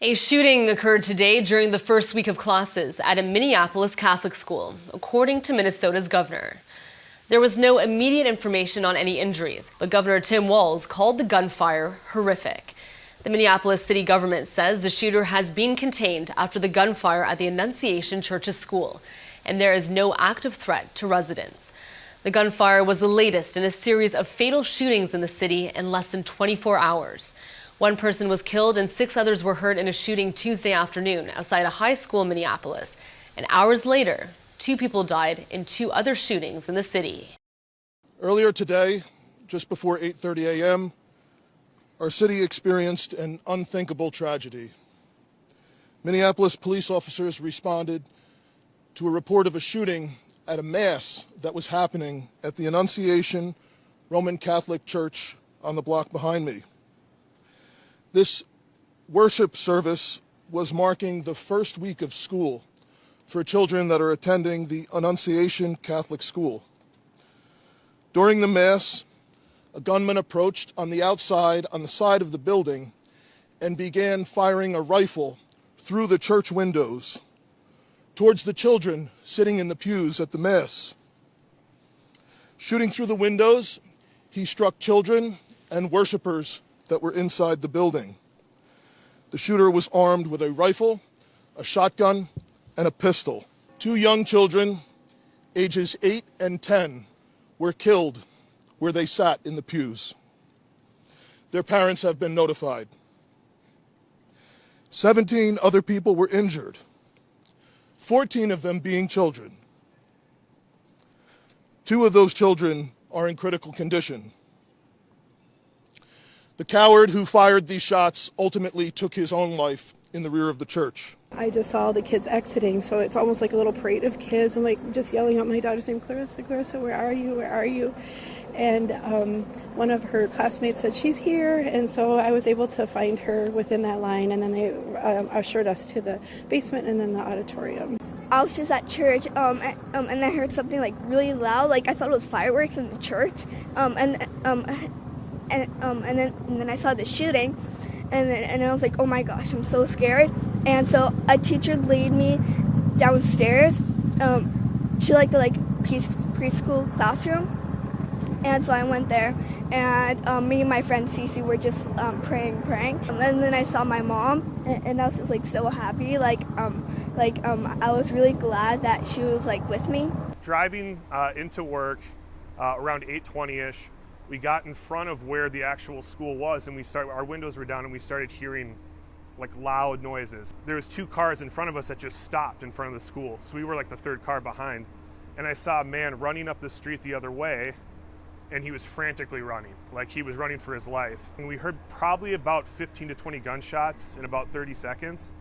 A shooting occurred today during the first week of classes at a Minneapolis Catholic school, according to Minnesota's governor. There was no immediate information on any injuries, but Governor Tim Walz called the gunfire horrific. The Minneapolis city government says the shooter has been contained after the gunfire at the Annunciation Church's school, and there is no active threat to residents. The gunfire was the latest in a series of fatal shootings in the city in less than 24 hours. One person was killed and 6 others were hurt in a shooting Tuesday afternoon outside a high school in Minneapolis. And hours later, 2 people died in 2 other shootings in the city. Earlier today, just before 8:30 a.m., our city experienced an unthinkable tragedy. Minneapolis police officers responded to a report of a shooting at a mass that was happening at the Annunciation Roman Catholic Church on the block behind me. This worship service was marking the first week of school for children that are attending the Annunciation Catholic School. During the Mass, a gunman approached on the outside on the side of the building and began firing a rifle through the church windows towards the children sitting in the pews at the Mass. Shooting through the windows, he struck children and worshipers that were inside the building. The shooter was armed with a rifle, a shotgun, and a pistol. 2 young children, ages 8 and 10, were killed where they sat in the pews. Their parents have been notified. 17 other people were injured, 14 of them being children. 2 of those children are in critical condition. The coward who fired these shots ultimately took his own life in the rear of the church. I just saw the kids exiting, so it's almost like a little parade of kids. I'm like just yelling out my daughter's name, Clarissa, Clarissa, where are you, where are you? And one of her classmates said, she's here, and so I was able to find her within that line, and then they ushered us to the basement and then the auditorium. I was just at church, and I heard something like really loud, like I thought it was fireworks in the church, and then I saw the shooting, and I was like, oh my gosh, I'm so scared. And so a teacher led me downstairs to like the preschool classroom, and so I went there, and me and my friend Cece were just praying, and then I saw my mom, and I was just like so happy, I was really glad that she was like with me. Driving into work around 8:20ish. We got in front of where the actual school was, and our windows were down, and we started hearing like loud noises. There was 2 cars in front of us that just stopped in front of the school. So we were like the 3rd car behind. And I saw a man running up the street the other way, and he was frantically running, like he was running for his life. And we heard probably about 15 to 20 gunshots in about 30 seconds.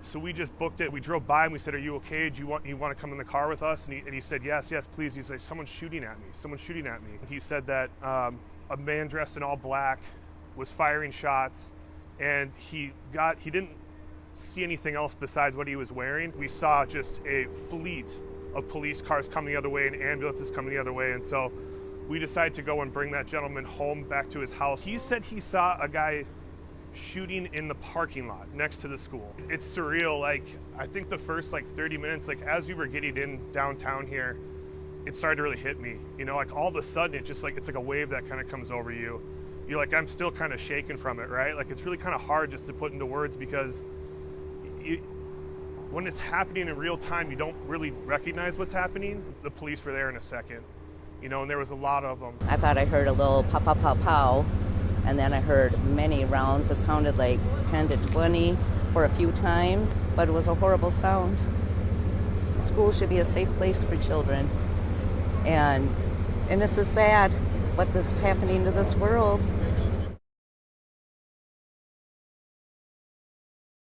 So we just booked it. We drove by and we said, are you okay? Do you want to come in the car with us? And he said, yes, please. He said, someone's shooting at me. He said that a man dressed in all black was firing shots, and he didn't see anything else besides what he was wearing. We saw just a fleet of police cars coming the other way and ambulances coming the other way. And so we decided to go and bring that gentleman home back to his house. He said he saw a guy shooting in the parking lot next to the school. It's surreal. I think the first 30 minutes, as we were getting in downtown here, it started to really hit me. All of a sudden, it's like a wave that kind of comes over you. You're like, I'm still kind of shaken from it, right? It's really kind of hard just to put into words, because when it's happening in real time, you don't really recognize what's happening. The police were there in a second, and there was a lot of them. I thought I heard a little pow, pow, pow, pow. And then I heard many rounds. It sounded like 10 to 20 for a few times, but it was a horrible sound. School should be a safe place for children. And this is sad, what is happening to this world.